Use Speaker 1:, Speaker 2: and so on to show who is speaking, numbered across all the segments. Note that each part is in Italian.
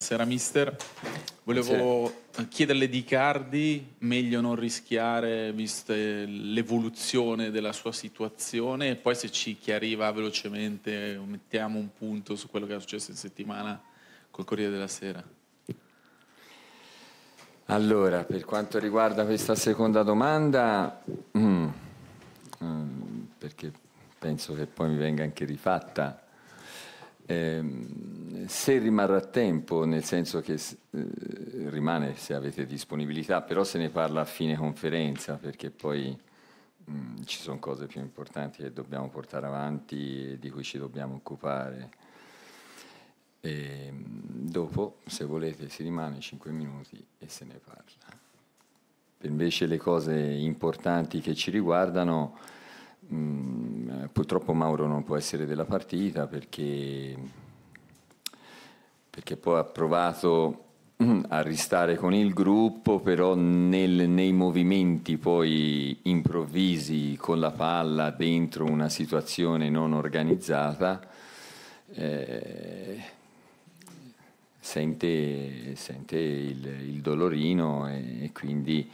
Speaker 1: Buonasera mister, volevo chiederle di Icardi, meglio non rischiare vista l'evoluzione della sua situazione, e poi se ci chiariva velocemente, mettiamo un punto su quello che è successo in settimana col Corriere della Sera.
Speaker 2: Allora, per quanto riguarda questa seconda domanda, perché penso che poi mi venga anche rifatta, se rimarrà a tempo, nel senso che rimane se avete disponibilità, però se ne parla a fine conferenza, perché poi ci sono cose più importanti che dobbiamo portare avanti e di cui ci dobbiamo occupare. E dopo, se volete, si rimane 5 minuti e se ne parla. Per invece le cose importanti che ci riguardano, purtroppo Mauro non può essere della partita perché poi ha provato a restare con il gruppo, però nei movimenti poi improvvisi con la palla dentro una situazione non organizzata, sente il dolorino e quindi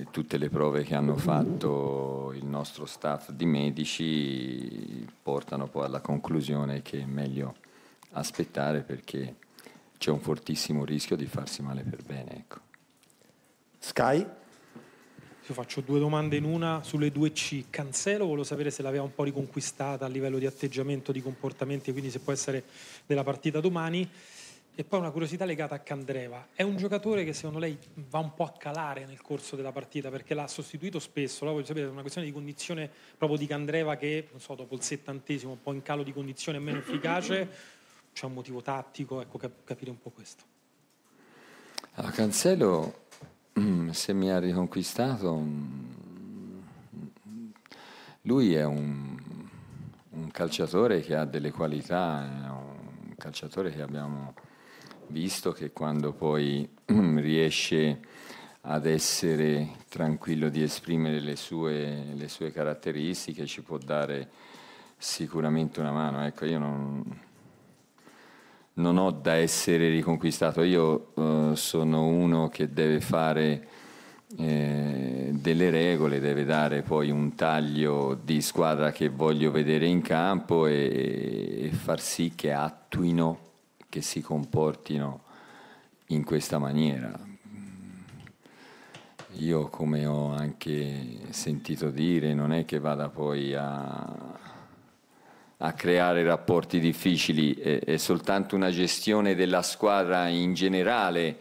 Speaker 2: tutte le prove che hanno fatto il nostro staff di medici portano poi alla conclusione che è meglio aspettare perché c'è un fortissimo rischio di farsi male per bene. Ecco.
Speaker 3: Sky?
Speaker 4: Io faccio due domande in una sulle 2C. Cancelo, volevo sapere se l'aveva un po' riconquistata a livello di atteggiamento, di comportamenti, quindi se può essere della partita domani. E poi una curiosità legata a Candreva. È un giocatore che secondo lei va un po' a calare nel corso della partita perché l'ha sostituito spesso. Allora voglio sapere, è una questione di condizione proprio di Candreva che, non so, dopo il 70°, un po' in calo di condizione, è meno efficace. C'è un motivo tattico? Ecco, capire un po' questo.
Speaker 2: Allora, Cancelo, se mi ha riconquistato, lui è un calciatore che ha delle qualità, è un calciatore che abbiamo visto che quando poi riesce ad essere tranquillo di esprimere le sue caratteristiche ci può dare sicuramente una mano. Ecco, io non ho da essere riconquistato, io sono uno che deve fare delle regole, deve dare poi un taglio di squadra che voglio vedere in campo e far sì che attuino, che si comportino in questa maniera. Io, come ho anche sentito dire, non è che vada poi a creare rapporti difficili, è soltanto una gestione della squadra in generale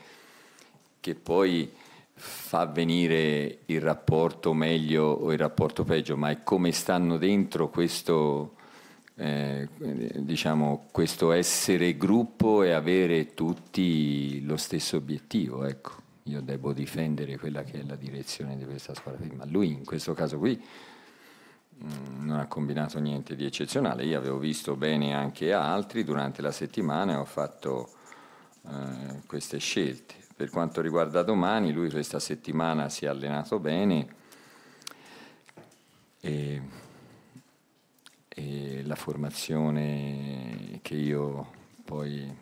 Speaker 2: che poi fa venire il rapporto meglio o il rapporto peggio, ma è come stanno dentro questo questo essere gruppo e avere tutti lo stesso obiettivo. Ecco, io devo difendere quella che è la direzione di questa squadra, ma lui in questo caso qui non ha combinato niente di eccezionale. Io avevo visto bene anche altri durante la settimana e ho fatto queste scelte. Per quanto riguarda domani, lui questa settimana si è allenato bene e la formazione che io poi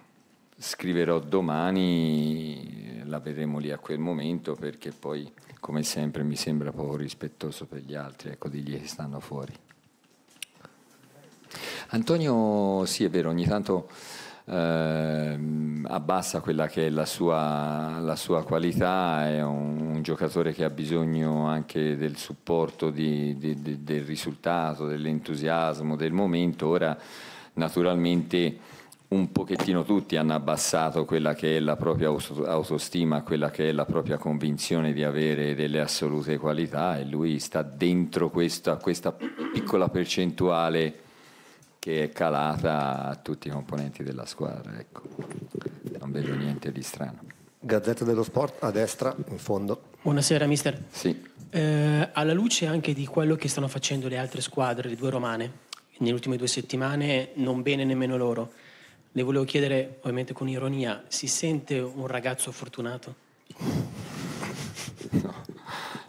Speaker 2: scriverò domani la vedremo lì a quel momento, perché poi, come sempre, mi sembra poco rispettoso per gli altri, ecco, di gli che stanno fuori. Antonio, sì, è vero, ogni tanto abbassa quella che è la sua qualità, è un giocatore che ha bisogno anche del supporto del risultato, dell'entusiasmo, del momento. Ora, naturalmente, un pochettino tutti hanno abbassato quella che è la propria autostima, quella che è la propria convinzione di avere delle assolute qualità, e lui sta dentro questa piccola percentuale che è calata a tutti i componenti della squadra. Ecco, non vedo niente di strano.
Speaker 3: Gazzetta dello Sport a destra, in fondo.
Speaker 5: Buonasera mister.
Speaker 2: Sì.
Speaker 5: Alla luce anche di quello che stanno facendo le altre squadre, le due romane, nelle ultime 2 settimane, non bene nemmeno loro, le volevo chiedere, ovviamente con ironia, si sente un ragazzo fortunato?
Speaker 2: No,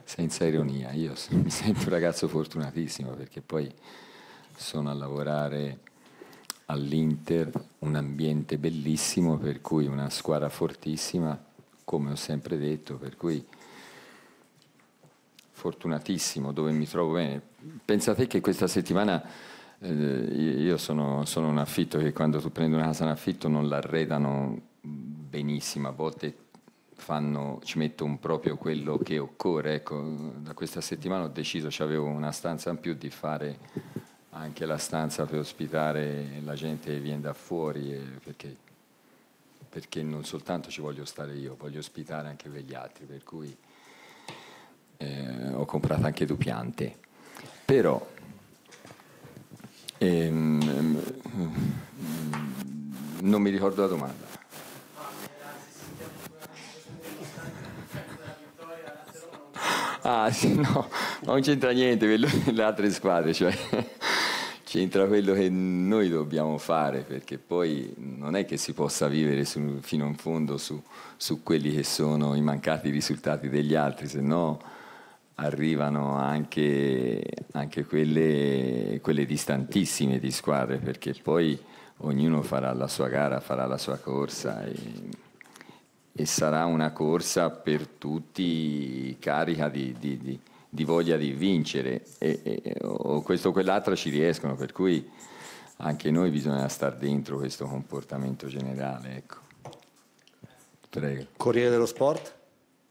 Speaker 2: senza ironia, io mi sento un ragazzo fortunatissimo, perché poi sono a lavorare all'Inter, un ambiente bellissimo, per cui una squadra fortissima, come ho sempre detto, per cui fortunatissimo dove mi trovo bene. Pensate che questa settimana io sono un affitto che quando tu prendi una casa in affitto non l'arredano benissimo, a volte ci mettono proprio quello che occorre. Ecco, da questa settimana ho deciso, c'avevo una stanza in più, di fare anche la stanza per ospitare la gente che viene da fuori, perché non soltanto ci voglio stare io, voglio ospitare anche per gli altri, per cui ho comprato anche due piante. Però non mi ricordo la domanda. Ah sì, no, non c'entra niente quello delle altre squadre, cioè c'entra quello che noi dobbiamo fare, perché poi non è che si possa vivere fino in fondo su quelli che sono i mancati risultati degli altri, se no arrivano anche quelle distantissime di squadre, perché poi ognuno farà la sua gara, farà la sua corsa e sarà una corsa per tutti carica di voglia di vincere, o questo o quell'altro ci riescono, per cui anche noi bisogna star dentro questo comportamento generale, ecco. Prego.
Speaker 3: Corriere dello Sport?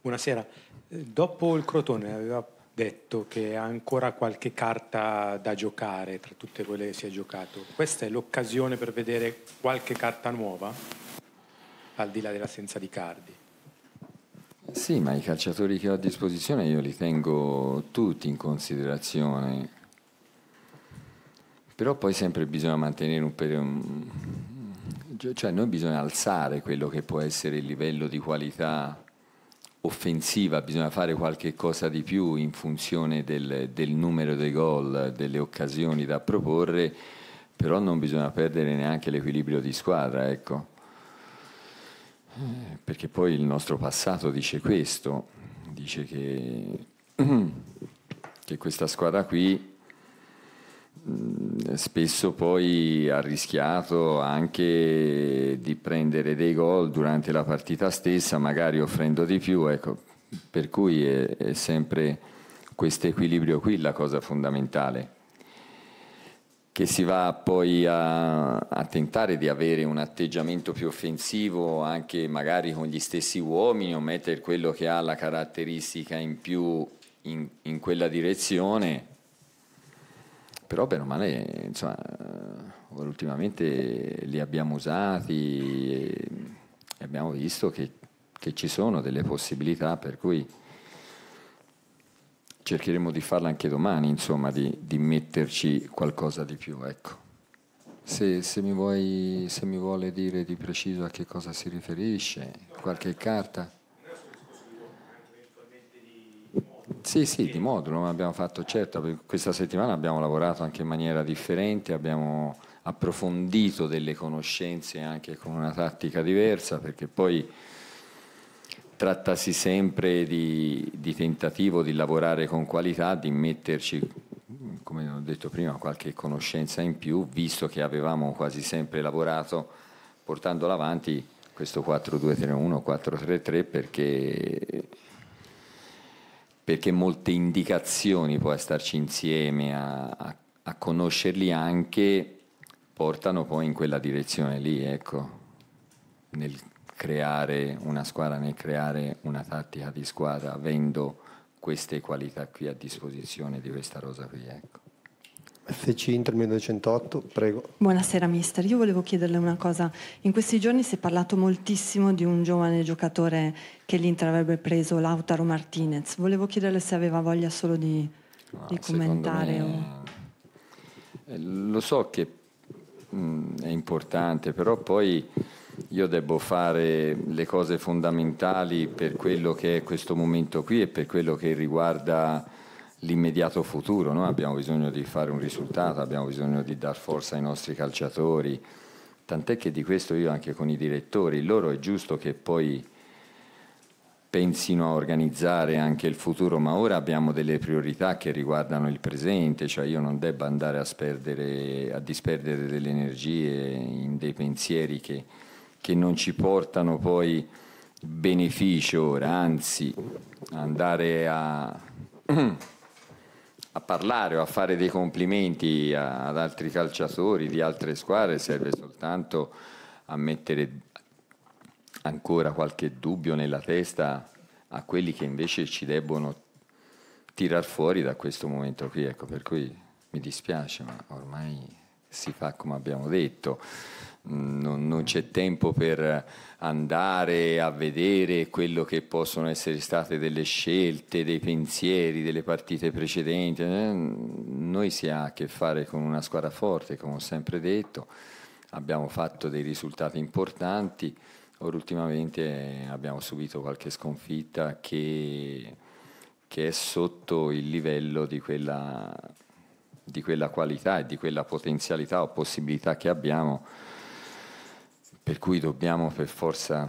Speaker 6: Buonasera. Dopo il Crotone aveva detto che ha ancora qualche carta da giocare tra tutte quelle che si è giocato. Questa è l'occasione per vedere qualche carta nuova, al di là dell'assenza di Cardi?
Speaker 2: Sì, ma i calciatori che ho a disposizione io li tengo tutti in considerazione, però poi sempre bisogna mantenere cioè noi bisogna alzare quello che può essere il livello di qualità offensiva, bisogna fare qualche cosa di più in funzione del numero dei gol, delle occasioni da proporre, però non bisogna perdere neanche l'equilibrio di squadra, ecco. Perché poi il nostro passato dice questo, dice che questa squadra qui spesso poi ha rischiato anche di prendere dei gol durante la partita stessa, magari offrendo di più, ecco, per cui è sempre questo equilibrio qui la cosa fondamentale, che si va poi a tentare di avere un atteggiamento più offensivo anche magari con gli stessi uomini, o mettere quello che ha la caratteristica in più in quella direzione, però bene o male, insomma, ultimamente li abbiamo usati e abbiamo visto che ci sono delle possibilità, per cui cercheremo di farla anche domani, insomma, di metterci qualcosa di più, ecco. Se mi vuole dire di preciso a che cosa si riferisce, qualche carta? Sì, di modulo abbiamo fatto, certo, questa settimana abbiamo lavorato anche in maniera differente, abbiamo approfondito delle conoscenze anche con una tattica diversa, perché poi trattasi sempre di tentativo di lavorare con qualità, di metterci, come ho detto prima, qualche conoscenza in più, visto che avevamo quasi sempre lavorato portando avanti questo 4-2-3-1, 4-3-3, perché molte indicazioni, poi a starci insieme, a conoscerli anche, portano poi in quella direzione lì, ecco, nel creare una squadra, nel creare una tattica di squadra, avendo queste qualità qui a disposizione di questa rosa qui, ecco.
Speaker 3: FC Inter 1908, prego.
Speaker 7: Buonasera mister, io volevo chiederle una cosa. In questi giorni si è parlato moltissimo di un giovane giocatore che l'Inter avrebbe preso, Lautaro Martinez. Volevo chiederle se aveva voglia solo di commentare.
Speaker 2: Lo so che è importante, però poi io devo fare le cose fondamentali per quello che è questo momento qui e per quello che riguarda l'immediato futuro. Noi abbiamo bisogno di fare un risultato, abbiamo bisogno di dar forza ai nostri calciatori, tant'è che di questo io anche con i direttori, loro è giusto che poi pensino a organizzare anche il futuro, ma ora abbiamo delle priorità che riguardano il presente, cioè io non debba andare a disperdere delle energie in dei pensieri che non ci portano poi beneficio ora, anzi andare a parlare o a fare dei complimenti ad altri calciatori di altre squadre serve soltanto a mettere ancora qualche dubbio nella testa a quelli che invece ci debbono tirar fuori da questo momento qui, ecco, per cui mi dispiace, ma ormai si fa come abbiamo detto. Non c'è tempo per andare a vedere quello che possono essere state delle scelte, dei pensieri, delle partite precedenti. Noi si ha a che fare con una squadra forte, come ho sempre detto, abbiamo fatto dei risultati importanti, ora ultimamente abbiamo subito qualche sconfitta che è sotto il livello di quella qualità e di quella potenzialità o possibilità che abbiamo, per cui dobbiamo per forza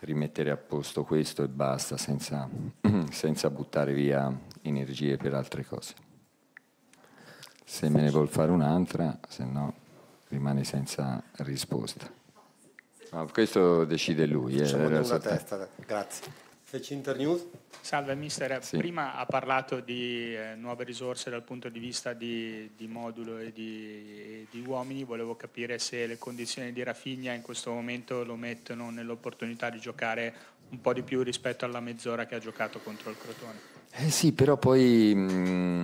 Speaker 2: rimettere a posto questo e basta, senza buttare via energie per altre cose. Se me ne vuol fare un'altra, se no rimane senza risposta. Ma questo decide lui.
Speaker 3: Facciamo una testa, grazie. Fece Internews.
Speaker 8: Salve mister,
Speaker 2: Sì.
Speaker 8: Prima ha parlato di nuove risorse dal punto di vista di modulo e di uomini, volevo capire se le condizioni di Rafinha in questo momento lo mettono nell'opportunità di giocare un po' di più rispetto alla mezz'ora che ha giocato contro il Crotone.
Speaker 2: Sì, però poi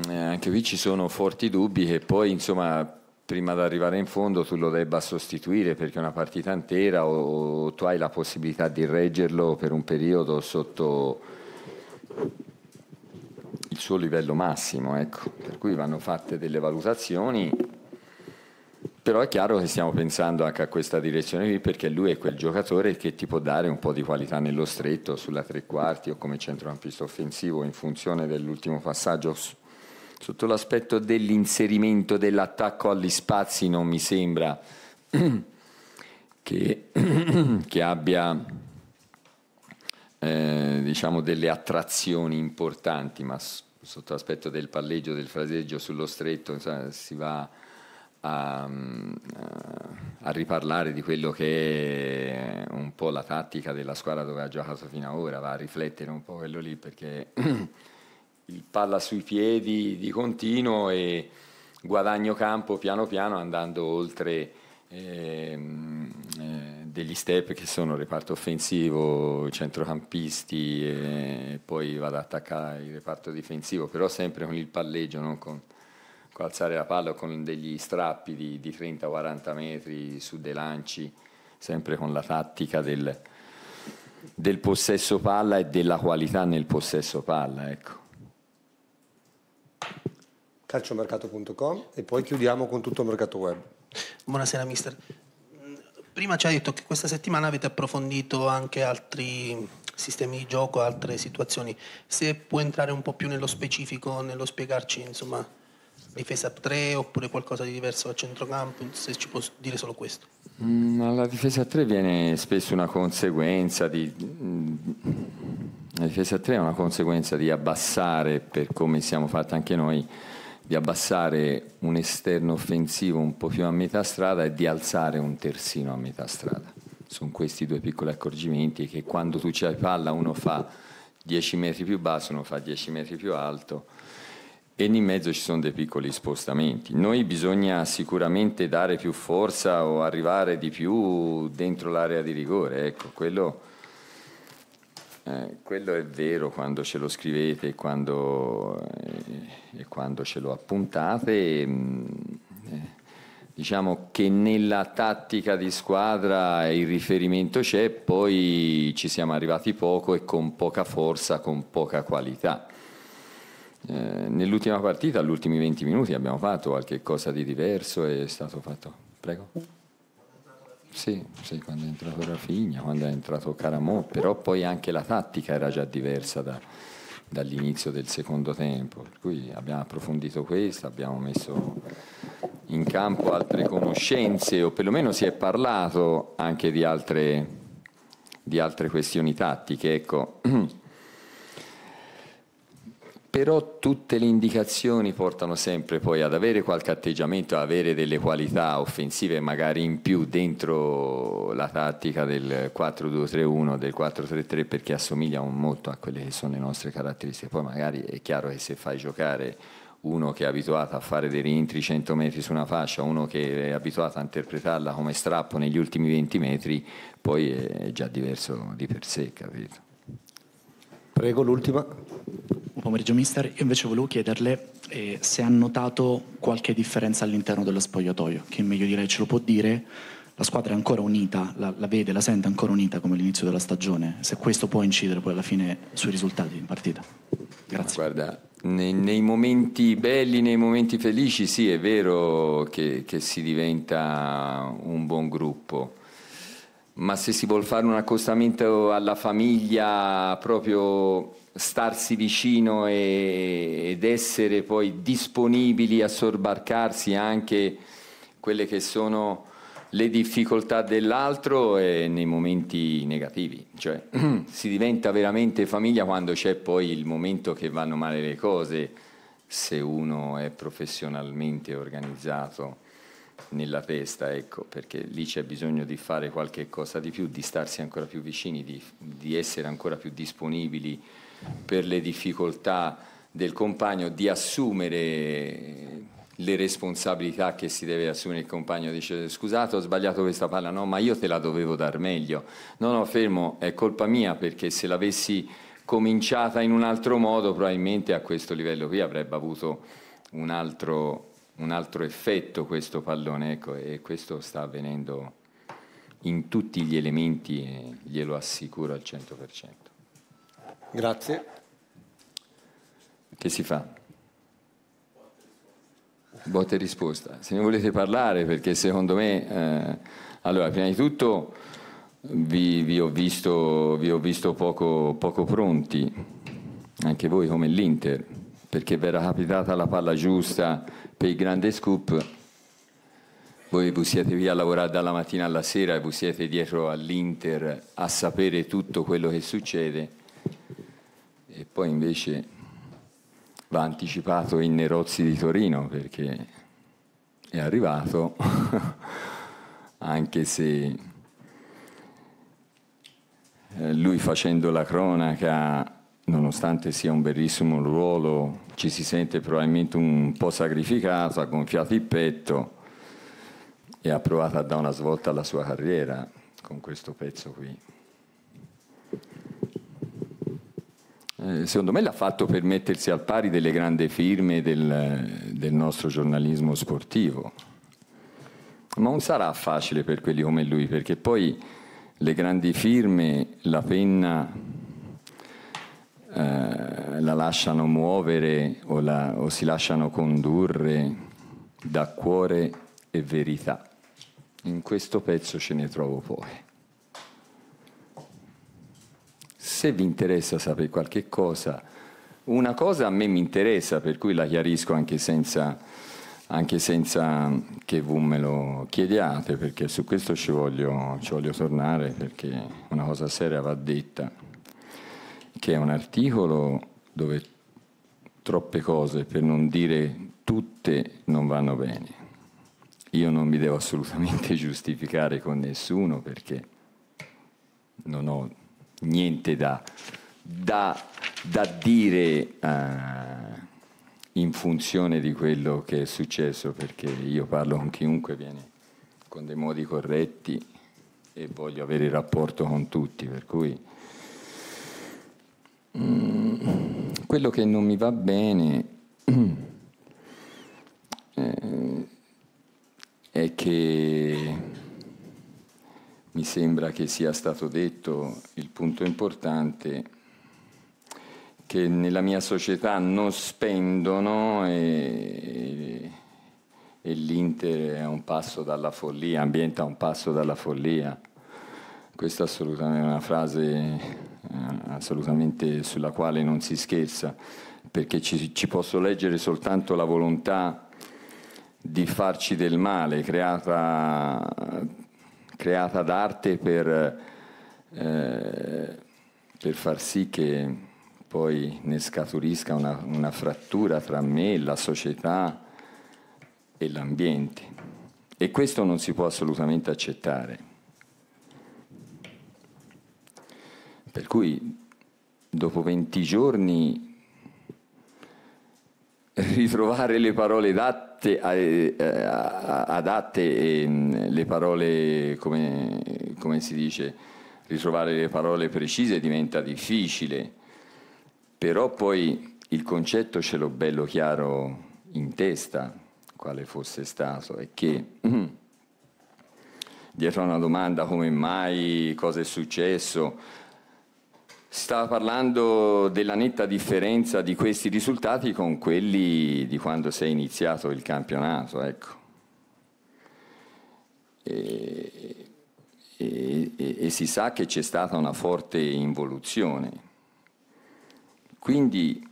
Speaker 2: anche qui ci sono forti dubbi che poi insomma prima di arrivare in fondo tu lo debba sostituire, perché una partita intera o tu hai la possibilità di reggerlo per un periodo sotto il suo livello massimo, ecco. Per cui vanno fatte delle valutazioni, però è chiaro che stiamo pensando anche a questa direzione qui, perché lui è quel giocatore che ti può dare un po' di qualità nello stretto, sulla tre quarti o come centrocampista offensivo, in funzione dell'ultimo passaggio. Sotto l'aspetto dell'inserimento dell'attacco agli spazi non mi sembra che abbia diciamo delle attrazioni importanti, ma sotto l'aspetto del palleggio, del fraseggio sullo stretto, insomma, si va a riparlare di quello che è un po' la tattica della squadra dove ha giocato fino ad ora, va a riflettere un po' quello lì, perché il palla sui piedi di continuo e guadagno campo piano piano andando oltre degli step che sono reparto offensivo, centrocampisti e poi vado ad attaccare il reparto difensivo, però sempre con il palleggio, non con alzare la palla o con degli strappi di 30-40 metri su dei lanci, sempre con la tattica del possesso palla e della qualità nel possesso palla, ecco.
Speaker 3: Calciomercato.com e poi chiudiamo con tutto il mercato web.
Speaker 9: Buonasera mister. Prima ci ha detto che questa settimana avete approfondito anche altri sistemi di gioco, altre situazioni. Se può entrare un po' più nello specifico, nello spiegarci, insomma, difesa a 3 oppure qualcosa di diverso a centrocampo, se ci può dire solo questo.
Speaker 2: La difesa a 3 viene spesso una conseguenza la difesa a 3 è una conseguenza di abbassare, per come siamo fatti anche noi, di abbassare un esterno offensivo un po' più a metà strada e di alzare un terzino a metà strada. Sono questi due piccoli accorgimenti che quando tu c'hai palla uno fa 10 metri più basso, uno fa 10 metri più alto e in mezzo ci sono dei piccoli spostamenti. Noi bisogna sicuramente dare più forza o arrivare di più dentro l'area di rigore, ecco, quello è vero quando ce lo scrivete e quando ce lo appuntate. Diciamo che nella tattica di squadra il riferimento c'è, poi ci siamo arrivati poco e con poca forza, con poca qualità. Nell'ultima partita, agli ultimi 20 minuti abbiamo fatto qualche cosa di diverso, è stato fatto. Prego. Sì, quando è entrato Rafinha, quando è entrato Caramò, però poi anche la tattica era già diversa dall'inizio del secondo tempo, per cui abbiamo approfondito questo, abbiamo messo in campo altre conoscenze o perlomeno si è parlato anche di altre altre questioni tattiche, ecco. Però tutte le indicazioni portano sempre poi ad avere qualche atteggiamento, ad avere delle qualità offensive magari in più dentro la tattica del 4-2-3-1, del 4-3-3, perché assomiglia molto a quelle che sono le nostre caratteristiche. Poi magari è chiaro che se fai giocare uno che è abituato a fare dei rientri 100 metri su una fascia, uno che è abituato a interpretarla come strappo negli ultimi 20 metri, poi è già diverso di per sé, capito?
Speaker 3: Prego, l'ultima.
Speaker 10: Buon pomeriggio mister, io invece volevo chiederle se ha notato qualche differenza all'interno dello spogliatoio, che meglio direi ce lo può dire, la squadra è ancora unita, la vede, la sente ancora unita come all'inizio della stagione, se questo può incidere poi alla fine sui risultati in partita. Grazie.
Speaker 2: Guarda, nei momenti belli, nei momenti felici sì, è vero che si diventa un buon gruppo, ma se si vuol fare un accostamento alla famiglia, proprio starsi vicino ed essere poi disponibili a sobbarcarsi anche quelle che sono le difficoltà dell'altro nei momenti negativi, cioè si diventa veramente famiglia quando c'è poi il momento che vanno male le cose, se uno è professionalmente organizzato nella testa, ecco, perché lì c'è bisogno di fare qualche cosa di più, di starsi ancora più vicini, di essere ancora più disponibili per le difficoltà del compagno, di assumere le responsabilità che si deve assumere il compagno. Dice: scusate, ho sbagliato questa palla, no, ma io te la dovevo dar meglio, no, fermo, è colpa mia, perché se l'avessi cominciata in un altro modo probabilmente a questo livello qui avrebbe avuto un altro effetto questo pallone, ecco, e questo sta avvenendo in tutti gli elementi e glielo assicuro al 100%.
Speaker 3: Grazie.
Speaker 2: Che si fa? Botta e risposta. Se ne volete parlare, perché secondo me allora, prima di tutto vi ho visto poco pronti, anche voi come l'Inter, perché vi era capitata la palla giusta per il grande scoop, voi vi siete via a lavorare dalla mattina alla sera e vi siete dietro all'Inter a sapere tutto quello che succede, e poi invece va anticipato in Nerozzi di Torino, perché è arrivato anche se lui, facendo la cronaca, nonostante sia un bellissimo ruolo, ci si sente probabilmente un po' sacrificato, ha gonfiato il petto e ha provato a dare una svolta alla sua carriera con questo pezzo qui. Secondo me l'ha fatto per mettersi al pari delle grandi firme del nostro giornalismo sportivo, ma non sarà facile per quelli come lui, perché poi le grandi firme la penna la lasciano muovere o si lasciano condurre da cuore e verità. In questo pezzo ce ne trovo poche. Se vi interessa sapere qualche cosa, una cosa a me mi interessa, per cui la chiarisco anche senza che voi me lo chiediate, perché su questo ci voglio tornare, perché una cosa seria va detta, che è un articolo dove troppe cose, per non dire tutte, non vanno bene. Io non mi devo assolutamente giustificare con nessuno, perché non ho niente da dire in funzione di quello che è successo, perché io parlo con chiunque, viene con dei modi corretti e voglio avere il rapporto con tutti, per cui quello che non mi va bene è che mi sembra che sia stato detto il punto importante, che nella mia società non spendono e l'Inter è a un passo dalla follia, ambienta a un passo dalla follia. Questa è assolutamente una frase assolutamente sulla quale non si scherza, perché ci posso leggere soltanto la volontà di farci del male, creata d'arte per per far sì che poi ne scaturisca una frattura tra me, la società e l'ambiente. E questo non si può assolutamente accettare. Per cui dopo 20 giorni ritrovare le parole adatte e le parole, come si dice, ritrovare le parole precise diventa difficile, però poi il concetto ce l'ho bello chiaro in testa, quale fosse stato, è che dietro a una domanda come mai, cosa è successo, si stava parlando della netta differenza di questi risultati con quelli di quando si è iniziato il campionato, ecco. E si sa che c'è stata una forte involuzione. Quindi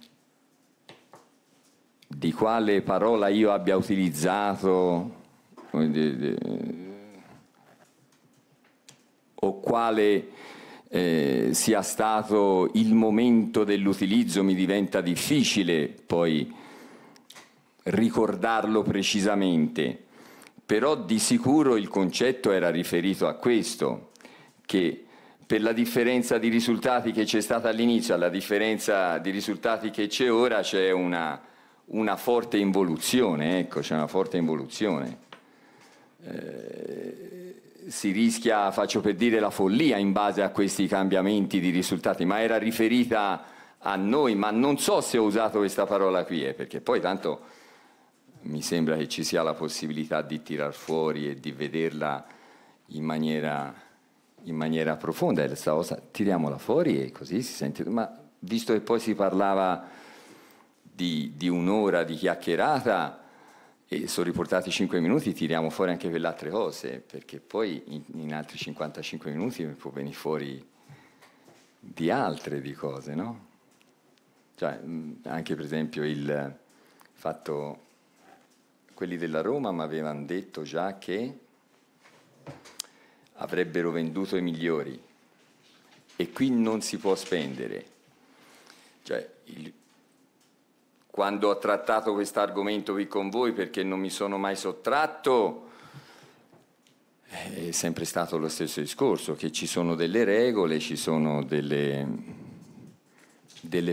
Speaker 2: di quale parola io abbia utilizzato o quale sia stato il momento dell'utilizzo mi diventa difficile poi ricordarlo precisamente, però di sicuro il concetto era riferito a questo, che per la differenza di risultati che c'è stata all'inizio alla differenza di risultati che c'è ora c'è una forte involuzione, ecco, c'è una forte involuzione. Si rischia, faccio per dire, la follia in base a questi cambiamenti di risultati, ma era riferita a noi, ma non so se ho usato questa parola qui, perché poi tanto mi sembra che ci sia la possibilità di tirar fuori e di vederla in maniera profonda. Questa cosa, tiriamola fuori e così si sente, ma visto che poi si parlava di un'ora di chiacchierata, e sono riportati 5 minuti, tiriamo fuori anche quelle altre cose, perché poi in altri 55 minuti può venire fuori di altre di cose, no? Cioè, anche per esempio il fatto, quelli della Roma mi avevano detto già che avrebbero venduto i migliori e qui non si può spendere. Cioè, quando ho trattato questo argomento qui con voi, perché non mi sono mai sottratto, è sempre stato lo stesso discorso, che ci sono delle regole, ci sono delle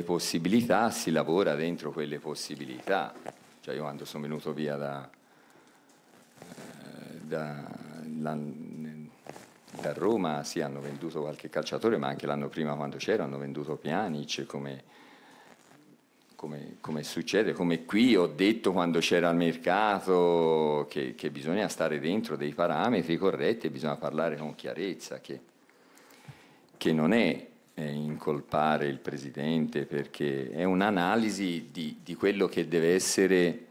Speaker 2: possibilità, si lavora dentro quelle possibilità. Cioè io quando sono venuto via da Roma, sì, hanno venduto qualche calciatore, ma anche l'anno prima quando c'era hanno venduto Pjanic, come succede, come qui ho detto quando c'era il mercato che bisogna stare dentro dei parametri corretti e bisogna parlare con chiarezza, che non è incolpare il presidente, perché è un'analisi di quello che deve essere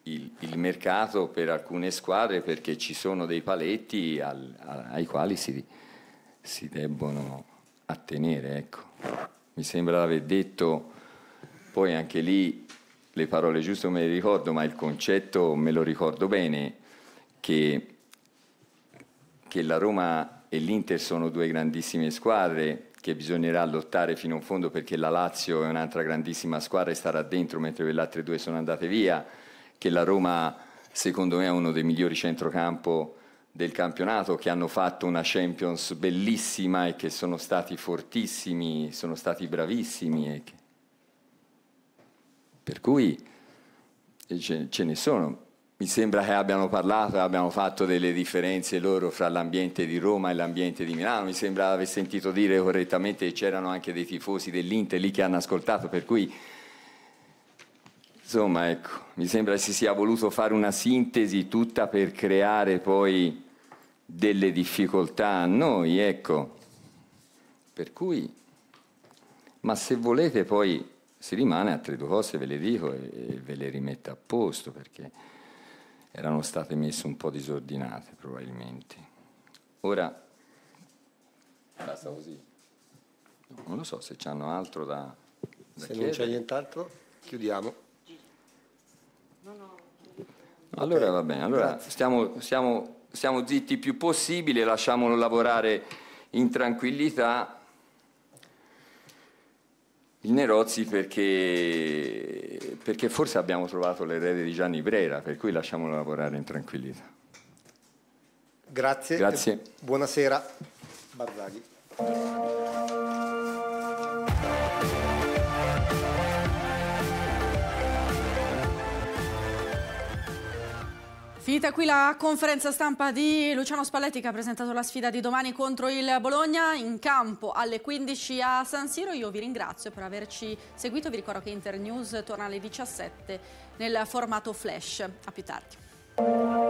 Speaker 2: il mercato per alcune squadre, perché ci sono dei paletti ai quali si debbono attenere, ecco. Mi sembra di aver detto. Poi anche lì le parole giuste non me le ricordo, ma il concetto me lo ricordo bene, che la Roma e l'Inter sono due grandissime squadre che bisognerà lottare fino in fondo, perché la Lazio è un'altra grandissima squadra e starà dentro mentre quelle altre due sono andate via, che la Roma secondo me è uno dei migliori centrocampo del campionato, che hanno fatto una Champions bellissima e che sono stati fortissimi, sono stati bravissimi per cui ce ne sono. Mi sembra che abbiano parlato e abbiano fatto delle differenze loro fra l'ambiente di Roma e l'ambiente di Milano. Mi sembra aver sentito dire correttamente che c'erano anche dei tifosi dell'Inter lì che hanno ascoltato, per cui insomma, ecco, mi sembra che si sia voluto fare una sintesi tutta per creare poi delle difficoltà a noi, ecco. Per cui, ma se volete poi si rimane, altre due cose ve le dico e ve le rimetto a posto, perché erano state messe un po' disordinate probabilmente. Ora, basta così. Non lo so se c'hanno altro da
Speaker 3: se
Speaker 2: chiedere.
Speaker 3: Non c'è nient'altro, chiudiamo.
Speaker 2: Allora okay. Va bene, allora stiamo zitti il più possibile, lasciamolo lavorare in tranquillità. il Nerozzi perché forse abbiamo trovato l'erede di Gianni Brera, per cui lasciamolo lavorare in tranquillità.
Speaker 3: Grazie.
Speaker 2: Grazie.
Speaker 3: Buonasera. Barzaghi.
Speaker 11: Finita qui la conferenza stampa di Luciano Spalletti, che ha presentato la sfida di domani contro il Bologna, in campo alle 15 a San Siro. Io vi ringrazio per averci seguito, vi ricordo che Internews torna alle 17 nel formato flash. A più tardi.